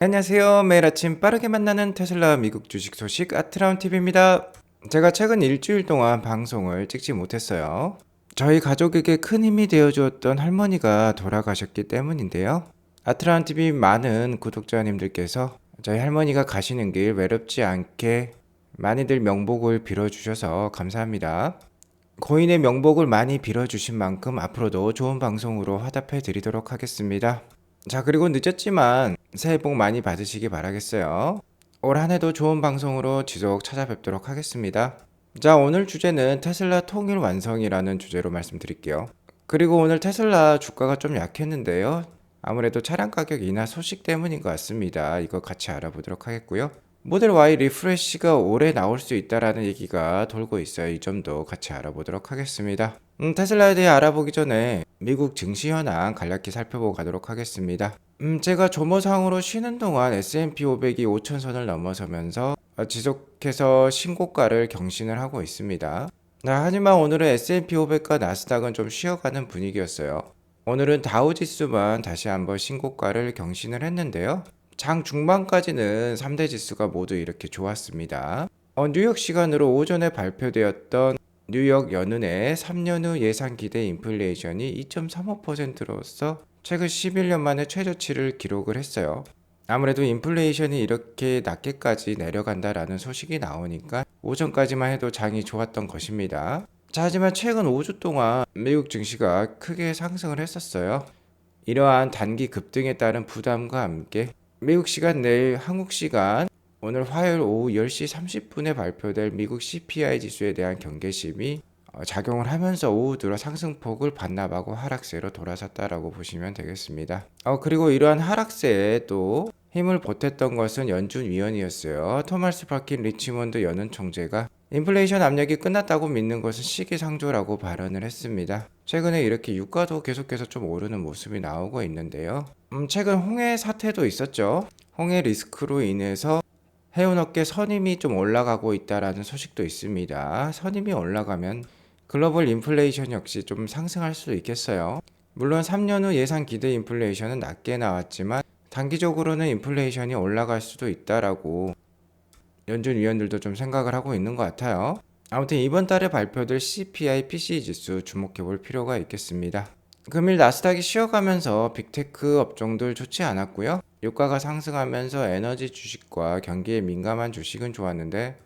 안녕하세요. 매일 아침 빠르게 만나는 테슬라 미국 주식 소식 아트라운TV입니다. 제가 최근 일주일 동안 방송을 찍지 못했어요. 저희 가족에게 큰 힘이 되어주었던 할머니가 돌아가셨기 때문인데요. 아트라운TV 많은 구독자님들께서 저희 할머니가 가시는 길 외롭지 않게 많이들 명복을 빌어주셔서 감사합니다. 고인의 명복을 많이 빌어주신 만큼 앞으로도 좋은 방송으로 화답해 드리도록 하겠습니다. 자, 그리고 늦었지만 새해 복 많이 받으시기 바라겠어요. 올 한 해도 좋은 방송으로 지속 찾아뵙도록 하겠습니다. 자, 오늘 주제는 테슬라 통일 완성이라는 주제로 말씀드릴게요. 그리고 오늘 테슬라 주가가 좀 약했는데요. 아무래도 차량 가격 인하 소식 때문인 것 같습니다. 이거 같이 알아보도록 하겠고요. 모델 Y 리프레시가 올해 나올 수 있다라는 얘기가 돌고 있어요. 이 점도 같이 알아보도록 하겠습니다. 테슬라에 대해 알아보기 전에 미국 증시 현황 간략히 살펴보고 가도록 하겠습니다. 제가 조모상으로 쉬는 동안 S&P 500이 5천선을 넘어서면서 지속해서 신고가를 경신을 하고 있습니다. 하지만 오늘은 S&P 500과 나스닥은 좀 쉬어가는 분위기였어요. 오늘은 다우지수만 다시 한번 신고가를 경신을 했는데요. 장 중반까지는 3대 지수가 모두 이렇게 좋았습니다. 뉴욕 시간으로 오전에 발표되었던 뉴욕 연은의 3년 후 예상 기대 인플레이션이 2.35%로서 최근 11년 만에 최저치를 기록을 했어요. 아무래도 인플레이션이 이렇게 낮게까지 내려간다라는 소식이 나오니까 오전까지만 해도 장이 좋았던 것입니다. 자, 하지만 최근 5주 동안 미국 증시가 크게 상승을 했었어요. 이러한 단기 급등에 따른 부담과 함께 미국 시간 내일 한국 시간 오늘 화요일 오후 10시 30분에 발표될 미국 CPI 지수에 대한 경계심이 작용을 하면서 오후 들어 상승폭을 반납하고 하락세로 돌아섰다라고 보시면 되겠습니다. 그리고 이러한 하락세에 또 힘을 보탰던 것은 연준 위원이었어요. 토마스 파킨 리치몬드 연은 총재가 인플레이션 압력이 끝났다고 믿는 것은 시기상조라고 발언을 했습니다. 최근에 이렇게 유가도 계속해서 좀 오르는 모습이 나오고 있는데요. 최근 홍해 사태도 있었죠. 홍해 리스크로 인해서 해운업계 선임이 좀 올라가고 있다라는 소식도 있습니다. 선임이 올라가면 글로벌 인플레이션 역시 좀 상승할 수도 있겠어요. 물론 3년 후 예상 기대 인플레이션은 낮게 나왔지만 단기적으로는 인플레이션이 올라갈 수도 있다라고 연준 위원들도 좀 생각을 하고 있는 것 같아요. 아무튼 이번 달에 발표될 CPI PCE 지수 주목해 볼 필요가 있겠습니다. 금일 나스닥이 쉬어가면서 빅테크 업종들 좋지 않았고요. 유가가 상승하면서 에너지 주식과 경기에 민감한 주식은 좋았는데,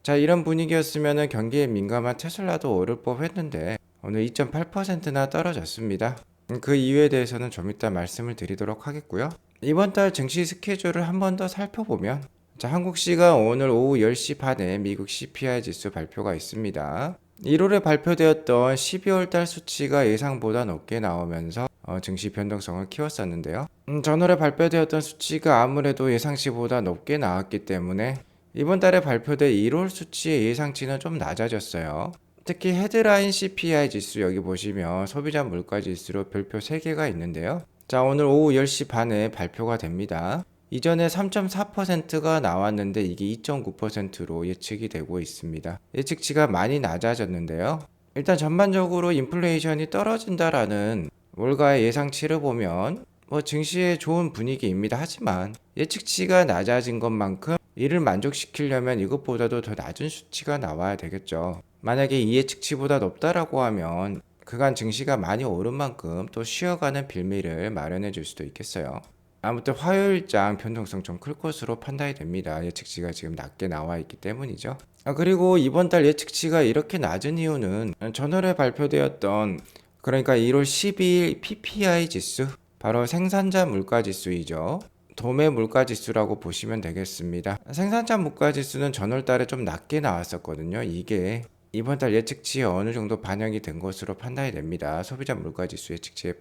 자, 이런 분위기였으면 경기에 민감한 테슬라도 오를 법했는데 오늘 2.8%나 떨어졌습니다. 그 이유에 대해서는 좀 이따 말씀을 드리도록 하겠고요. 이번 달 증시 스케줄을 한 번 더 살펴보면, 자, 한국 시간 오늘 오후 10시 반에 미국 CPI 지수 발표가 있습니다. 1월에 발표되었던 12월 달 수치가 예상보다 높게 나오면서 증시 변동성을 키웠었는데요. 전월에 발표되었던 수치가 아무래도 예상치보다 높게 나왔기 때문에 이번 달에 발표된 1월 수치의 예상치는 좀 낮아졌어요. 특히 헤드라인 CPI 지수 여기 보시면 소비자 물가 지수로 별표 3개가 있는데요. 자, 오늘 오후 10시 반에 발표가 됩니다. 이전에 3.4%가 나왔는데 이게 2.9%로 예측이 되고 있습니다. 예측치가 많이 낮아졌는데요. 일단 전반적으로 인플레이션이 떨어진다라는 월가의 예상치를 보면 증시에 좋은 분위기입니다. 하지만 예측치가 낮아진 것만큼 이를 만족시키려면 이것보다도 더 낮은 수치가 나와야 되겠죠. 만약에 이 예측치보다 높다라고 하면 그간 증시가 많이 오른 만큼 또 쉬어가는 빌미를 마련해 줄 수도 있겠어요. 아무튼 화요일장 변동성 좀 클 것으로 판단이 됩니다. 예측치가 지금 낮게 나와 있기 때문이죠. 그리고 이번 달 예측치가 이렇게 낮은 이유는 전월에 발표되었던, 그러니까 1월 12일 PPI 지수, 바로 생산자 물가 지수이죠. 도매 물가 지수라고 보시면 되겠습니다. 생산자 물가 지수는 전월 달에 좀 낮게 나왔었거든요. 이게 이번 달 예측치에 어느 정도 반영이 된 것으로 판단이 됩니다. 소비자 물가 지수 예측치에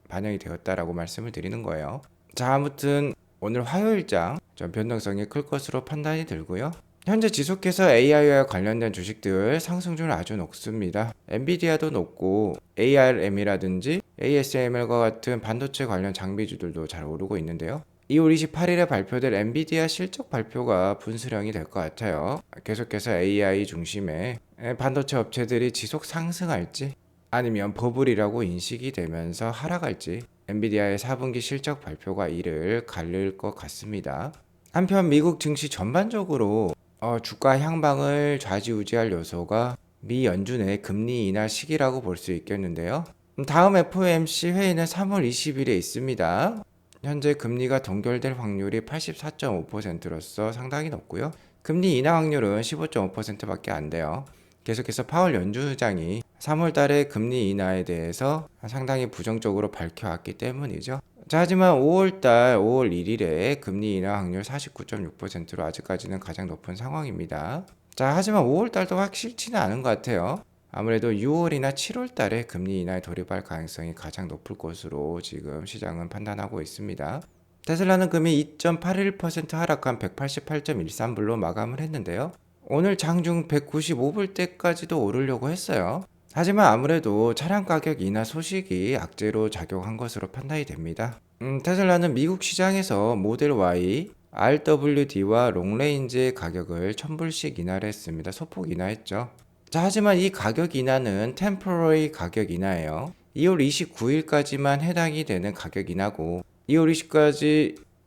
반영이 되었다라고 말씀을 드리는 거예요. 자, 아무튼 오늘 화요일장 좀 변동성이 클 것으로 판단이 들고요. 현재 지속해서 AI와 관련된 주식들 상승률 아주 높습니다. 엔비디아도 높고 ARM이라든지 ASML과 같은 반도체 관련 장비주들도 잘 오르고 있는데요. 2월 28일에 발표될 엔비디아 실적 발표가 분수령이 될 것 같아요. 계속해서 AI 중심의 반도체 업체들이 지속 상승할지 아니면 버블이라고 인식이 되면서 하락할지, 엔비디아의 4분기 실적 발표가 이를 가릴 것 같습니다. 한편 미국 증시 전반적으로 주가 향방을 좌지우지할 요소가 미 연준의 금리 인하 시기라고 볼 수 있겠는데요. 다음 FOMC 회의는 3월 20일에 있습니다. 현재 금리가 동결될 확률이 84.5%로서 상당히 높고요. 금리 인하 확률은 15.5%밖에 안 돼요. 계속해서 파월 연준의장이 3월 달에 금리 인하에 대해서 상당히 부정적으로 밝혀왔기 때문이죠. 자, 하지만 5월 1일에 금리 인하 확률 49.6%로 아직까지는 가장 높은 상황입니다. 자, 하지만 5월 달도 확실치는 않은 것 같아요. 아무래도 6월이나 7월 달에 금리 인하에 돌입할 가능성이 가장 높을 것으로 지금 시장은 판단하고 있습니다. 테슬라는 금이 2.81% 하락한 188.13불로 마감을 했는데요. 오늘 장중 195불대까지도 오르려고 했어요. 하지만 아무래도 차량 가격 인하 소식이 악재로 작용한 것으로 판단이 됩니다. 테슬라는 미국 시장에서 모델 Y, RWD와 롱레인지의 가격을 1000불씩 인하를 했습니다. 소폭 인하했죠. 자, 하지만 이 가격 인하는 템포러리 가격 인하예요. 2월 29일까지만 해당이 되는 가격 인하고 2월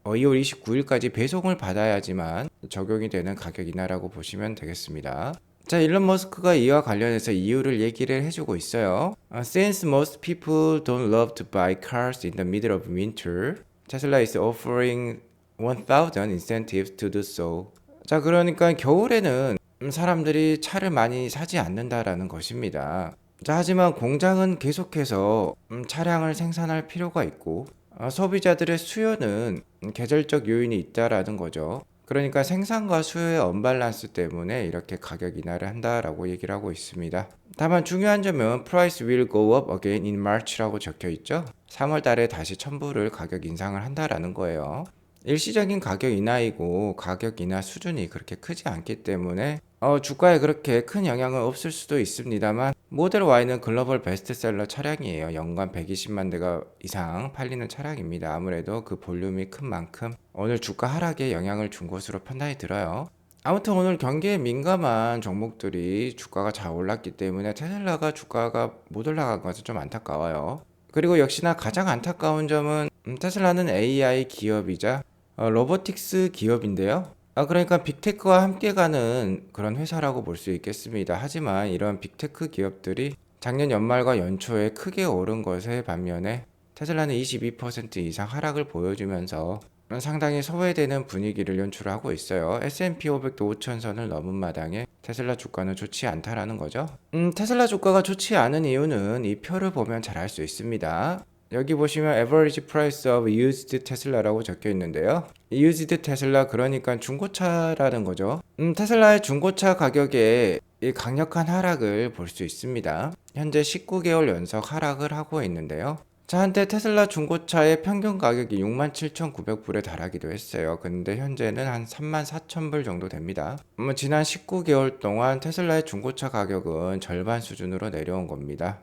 29일까지 배송을 받아야지만 적용이 되는 가격 인하라고 보시면 되겠습니다. 자, 일론 머스크가 이와 관련해서 이유를 얘기를 해주고 있어요. Since most people don't love to buy cars in the middle of winter, Tesla is offering 1,000 incentives to do so. 자, 그러니까 겨울에는 사람들이 차를 많이 사지 않는다라는 것입니다. 자, 하지만 공장은 계속해서 차량을 생산할 필요가 있고 소비자들의 수요는 계절적 요인이 있다라는 거죠. 그러니까 생산과 수요의 언밸런스 때문에 이렇게 가격 인하를 한다라고 얘기를 하고 있습니다. 다만 중요한 점은 Price will go up again in March라고 적혀 있죠. 3월 달에 다시 1000불을 가격 인상을 한다라는 거예요. 일시적인 가격 인하이고 가격 인하 수준이 그렇게 크지 않기 때문에 주가에 그렇게 큰 영향은 없을 수도 있습니다만 모델 Y는 글로벌 베스트셀러 차량이에요. 연간 120만 대가 이상 팔리는 차량입니다. 아무래도 그 볼륨이 큰 만큼 오늘 주가 하락에 영향을 준 것으로 판단이 들어요. 아무튼 오늘 경기에 민감한 종목들이 주가가 잘 올랐기 때문에 테슬라가 주가가 못 올라간 것은 좀 안타까워요. 그리고 역시나 가장 안타까운 점은 테슬라는 AI 기업이자 로보틱스 기업인데요. 그러니까 빅테크와 함께 가는 그런 회사라고 볼 수 있겠습니다. 하지만 이런 빅테크 기업들이 작년 연말과 연초에 크게 오른 것에 반면에 테슬라는 22% 이상 하락을 보여주면서 상당히 소외되는 분위기를 연출하고 있어요. S&P 500도 5천선을 넘은 마당에 테슬라 주가는 좋지 않다라는 거죠. 테슬라 주가가 좋지 않은 이유는 이 표를 보면 잘 알 수 있습니다. 여기 보시면 Average Price of Used Tesla라고 적혀 있는데요. Used Tesla 그러니까 중고차라는 거죠. 테슬라의 중고차 가격에 이 강력한 하락을 볼 수 있습니다. 현재 19개월 연속 하락을 하고 있는데요. 자, 한때 테슬라 중고차의 평균 가격이 67,900불에 달하기도 했어요. 근데 현재는 한 34,000불 정도 됩니다. 지난 19개월 동안 테슬라의 중고차 가격은 절반 수준으로 내려온 겁니다.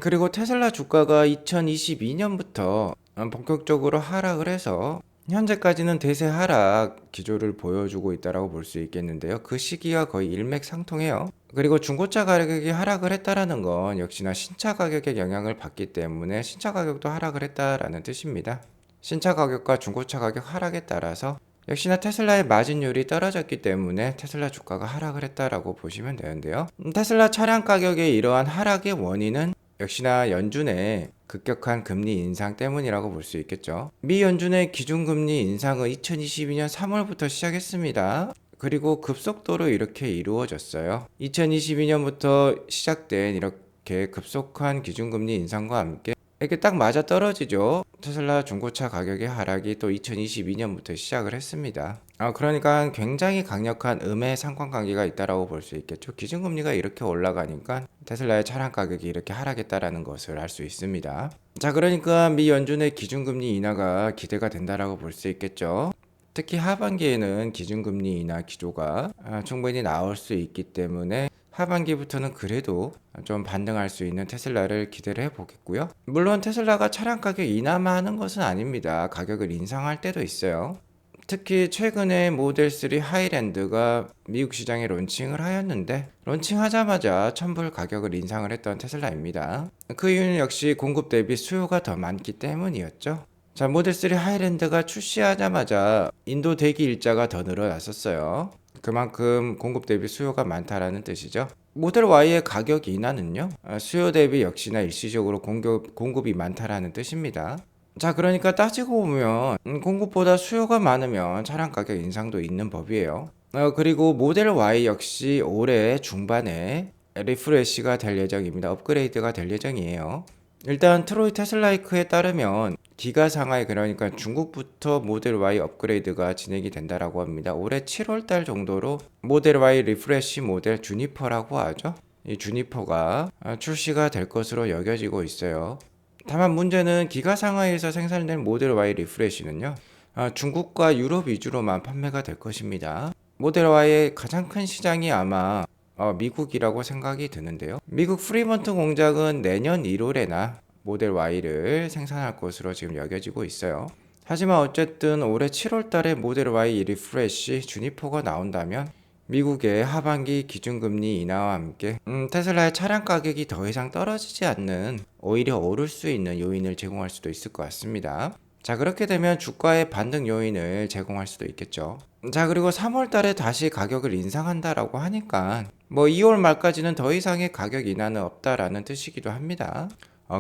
그리고 테슬라 주가가 2022년부터 본격적으로 하락을 해서 현재까지는 대세 하락 기조를 보여주고 있다고 볼 수 있겠는데요. 그 시기가 거의 일맥상통해요. 그리고 중고차 가격이 하락을 했다라는 건 역시나 신차 가격에 영향을 받기 때문에 신차 가격도 하락을 했다라는 뜻입니다. 신차 가격과 중고차 가격 하락에 따라서 역시나 테슬라의 마진율이 떨어졌기 때문에 테슬라 주가가 하락을 했다라고 보시면 되는데요. 테슬라 차량 가격의 이러한 하락의 원인은 역시나 연준의 급격한 금리 인상 때문이라고 볼 수 있겠죠. 미 연준의 기준금리 인상은 2022년 3월부터 시작했습니다. 그리고 급속도로 이렇게 이루어졌어요. 2022년부터 시작된 이렇게 급속한 기준금리 인상과 함께 이렇게 딱 맞아 떨어지죠. 테슬라 중고차 가격의 하락이 또 2022년부터 시작을 했습니다. 그러니까 굉장히 강력한 음의 상관관계가 있다라고 볼 수 있겠죠. 기준금리가 이렇게 올라가니까 테슬라의 차량 가격이 이렇게 하락했다라는 것을 알 수 있습니다. 자, 그러니까 미 연준의 기준금리 인하가 기대가 된다라고 볼 수 있겠죠. 특히 하반기에는 기준금리 인하 기조가 충분히 나올 수 있기 때문에 하반기부터는 그래도 좀 반등할 수 있는 테슬라를 기대를 해보겠고요. 물론 테슬라가 차량 가격 인하만 하는 것은 아닙니다. 가격을 인상할 때도 있어요. 특히 최근에 모델 3 하이랜드가 미국 시장에 론칭을 하였는데 론칭하자마자 천불 가격을 인상을 했던 테슬라입니다. 그 이유는 역시 공급 대비 수요가 더 많기 때문이었죠. 자, 모델 3 하이랜드가 출시하자마자 인도 대기 일자가 더 늘어났었어요. 그만큼 공급 대비 수요가 많다라는 뜻이죠. 모델 Y의 가격 인하는요, 수요 대비 역시나 일시적으로 공급이 많다라는 뜻입니다. 자, 그러니까 따지고 보면 공급보다 수요가 많으면 차량 가격 인상도 있는 법이에요. 그리고 모델 Y 역시 올해 중반에 리프레시가 될 예정입니다. 업그레이드가 될 예정이에요. 일단 트로이 테슬라이크에 따르면 기가 상하이, 그러니까 중국부터 모델 Y 업그레이드가 진행이 된다라고 합니다. 올해 7월 달 정도로 모델 Y 리프레시 모델 주니퍼라고 하죠. 이 주니퍼가 출시가 될 것으로 여겨지고 있어요. 다만 문제는 기가 상하이에서 생산된 모델 Y 리프레시는요, 중국과 유럽 위주로만 판매가 될 것입니다. 모델 Y의 가장 큰 시장이 아마 미국이라고 생각이 드는데요. 미국 프리먼트 공장은 내년 1월에나 모델 Y를 생산할 것으로 지금 여겨지고 있어요. 하지만 어쨌든 올해 7월 달에 모델 Y 리프레시 주니퍼가 나온다면 미국의 하반기 기준금리 인하와 함께 테슬라의 차량 가격이 더 이상 떨어지지 않는, 오히려 오를 수 있는 요인을 제공할 수도 있을 것 같습니다. 자, 그렇게 되면 주가의 반등 요인을 제공할 수도 있겠죠. 자, 그리고 3월 달에 다시 가격을 인상한다라고 하니까 2월 말까지는 더 이상의 가격 인하는 없다라는 뜻이기도 합니다.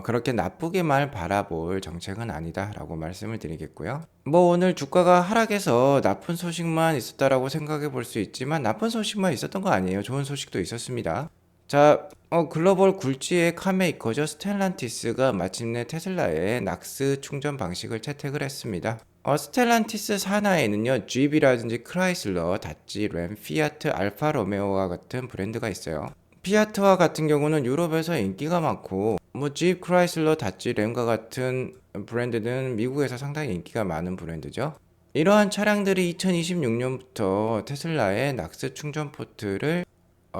그렇게 나쁘게만 바라볼 정책은 아니다라고 말씀을 드리겠고요. 오늘 주가가 하락해서 나쁜 소식만 있었다라고 생각해 볼 수 있지만 나쁜 소식만 있었던 거 아니에요. 좋은 소식도 있었습니다. 자, 글로벌 굴지의 카메이커죠. 스텔란티스가 마침내 테슬라의 낙스 충전 방식을 채택을 했습니다. 스텔란티스 산하에는요, GB라든지 크라이슬러, 다찌, 램, 피아트, 알파 로메오와 같은 브랜드가 있어요. 피아트와 같은 경우는 유럽에서 인기가 많고 Jeep, 크라이슬러, 다찌, 램과 같은 브랜드는 미국에서 상당히 인기가 많은 브랜드죠. 이러한 차량들이 2026년부터 테슬라의 낙스 충전 포트를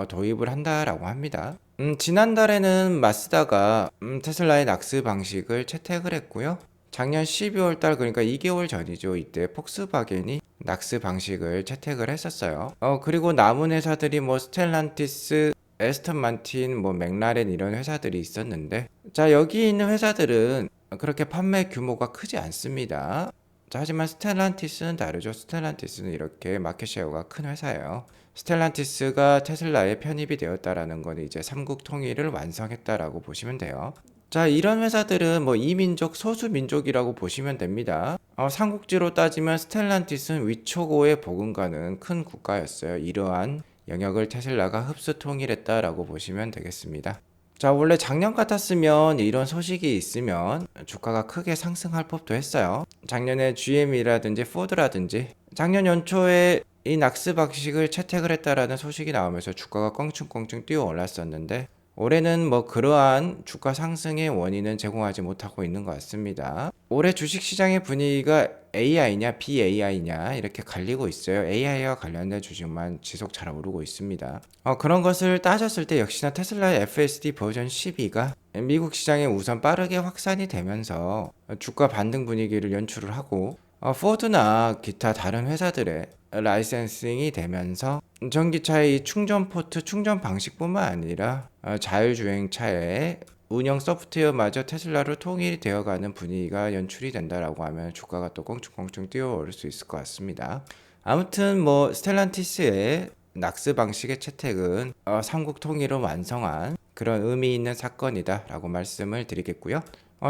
도입을 한다라고 합니다. 지난달에는 마스다가 테슬라의 낙스 방식을 채택을 했고요. 작년 12월 달, 그러니까 2개월 전이죠. 이때 폭스바겐이 낙스 방식을 채택을 했었어요. 그리고 남은 회사들이 스텔란티스, 에스턴 마틴, 맥라렌 이런 회사들이 있었는데, 자, 여기 있는 회사들은 그렇게 판매 규모가 크지 않습니다. 자, 하지만 스텔란티스는 다르죠. 스텔란티스는 이렇게 마켓쉐어가 큰 회사예요. 스텔란티스가 테슬라에 편입이 되었다라는 건 이제 삼국 통일을 완성했다라고 보시면 돼요. 자, 이런 회사들은 이민족, 소수민족이라고 보시면 됩니다. 삼국지로 따지면 스텔란티스는 위초고에 버금가는 큰 국가였어요. 이러한 영역을 테슬라가 흡수 통일했다라고 보시면 되겠습니다. 자, 원래 작년 같았으면 이런 소식이 있으면 주가가 크게 상승할 법도 했어요. 작년에 GM이라든지 포드라든지 작년 연초에 이 낙스 방식을 채택을 했다라는 소식이 나오면서 주가가 껑충껑충 뛰어 올랐었는데, 올해는 그러한 주가 상승의 원인은 제공하지 못하고 있는 것 같습니다. 올해 주식시장의 분위기가 AI냐 BAI냐 이렇게 갈리고 있어요. AI와 관련된 주식만 지속 잘 오르고 있습니다. 그런 것을 따졌을 때 역시나 테슬라의 FSD 버전 12가 미국 시장에 우선 빠르게 확산이 되면서 주가 반등 분위기를 연출을 하고, 포드나 기타 다른 회사들의 라이센싱이 되면서 전기차의 이 충전 포트 충전 방식뿐만 아니라 자율주행차의 운영 소프트웨어마저 테슬라로 통일이 되어가는 분위기가 연출이 된다라고 하면 주가가 또 껑충껑충 뛰어오를 수 있을 것 같습니다. 아무튼 스텔란티스의 낙스 방식의 채택은 삼국 통일을 완성한 그런 의미 있는 사건이다 라고 말씀을 드리겠고요.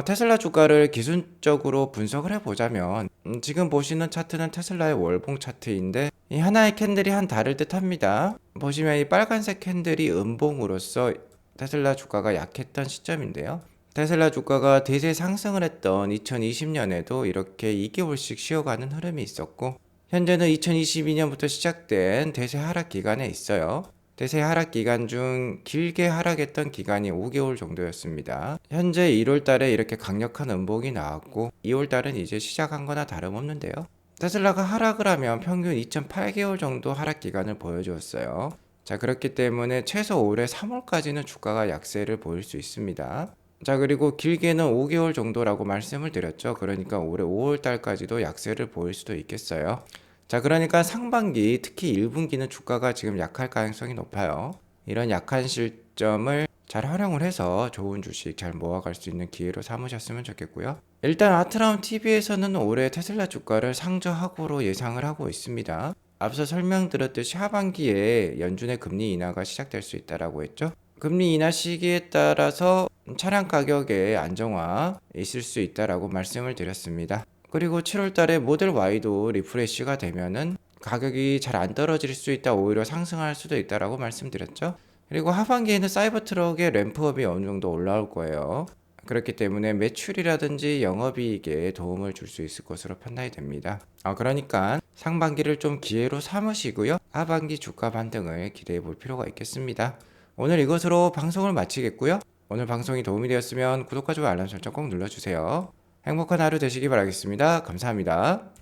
테슬라 주가를 기술적으로 분석을 해보자면 지금 보시는 차트는 테슬라의 월봉 차트인데, 이 하나의 캔들이 한 달을 뜻합니다. 보시면 이 빨간색 캔들이 음봉으로서 테슬라 주가가 약했던 시점인데요. 테슬라 주가가 대세 상승을 했던 2020년에도 이렇게 2개월씩 쉬어가는 흐름이 있었고, 현재는 2022년부터 시작된 대세 하락 기간에 있어요. 대세 하락 기간 중 길게 하락했던 기간이 5개월 정도였습니다. 현재 1월 달에 이렇게 강력한 음봉이 나왔고 2월 달은 이제 시작한 거나 다름없는데요. 테슬라가 하락을 하면 평균 2.8개월 정도 하락 기간을 보여주었어요. 자, 그렇기 때문에 최소 올해 3월까지는 주가가 약세를 보일 수 있습니다. 자, 그리고 길게는 5개월 정도라고 말씀을 드렸죠. 그러니까 올해 5월 달까지도 약세를 보일 수도 있겠어요. 자, 그러니까 상반기 특히 1분기는 주가가 지금 약할 가능성이 높아요. 이런 약한 실점을 잘 활용을 해서 좋은 주식 잘 모아갈 수 있는 기회로 삼으셨으면 좋겠고요. 일단 아트라운 TV에서는 올해 테슬라 주가를 상저하고로 예상을 하고 있습니다. 앞서 설명드렸듯이 하반기에 연준의 금리 인하가 시작될 수 있다라고 했죠. 금리 인하 시기에 따라서 차량 가격의 안정화 있을 수 있다라고 말씀을 드렸습니다. 그리고 7월 달에 모델 Y도 리프레시가 되면은 가격이 잘 안 떨어질 수 있다, 오히려 상승할 수도 있다라고 말씀드렸죠. 그리고 하반기에는 사이버 트럭의 램프업이 어느 정도 올라올 거예요. 그렇기 때문에 매출이라든지 영업이익에 도움을 줄 수 있을 것으로 판단이 됩니다. 그러니까 상반기를 좀 기회로 삼으시고요. 하반기 주가 반등을 기대해 볼 필요가 있겠습니다. 오늘 이것으로 방송을 마치겠고요. 오늘 방송이 도움이 되었으면 구독과 좋아요 알람 설정 꼭 눌러주세요. 행복한 하루 되시기 바라겠습니다. 감사합니다.